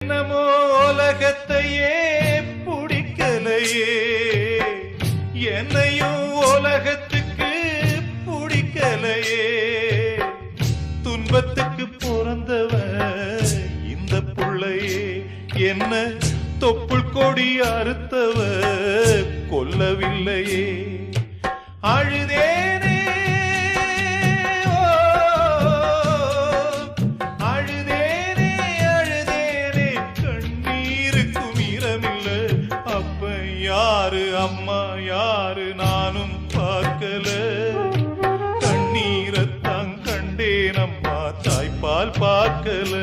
என்னமோ உலகத்தையே பிடிக்கலையே, என்னையும் உலகத்துக்கு பிடிக்கலையே. துன்பத்துக்கு பிறந்தவ இந்த புள்ளையே, என்ன தொப்புள் கொடி அறுத்தவ கொல்லவில்லையே. அழுதேனே அழுதேனே அழுதேனே, கண்ணீருக்கும் ஈரமில்ல. அப்ப யாரு அம்மா யாரு நானும் பார்க்கல. கண்ணீரத்தான் கண்டேன் அம்மா, தாய்ப்பால் பார்க்கல.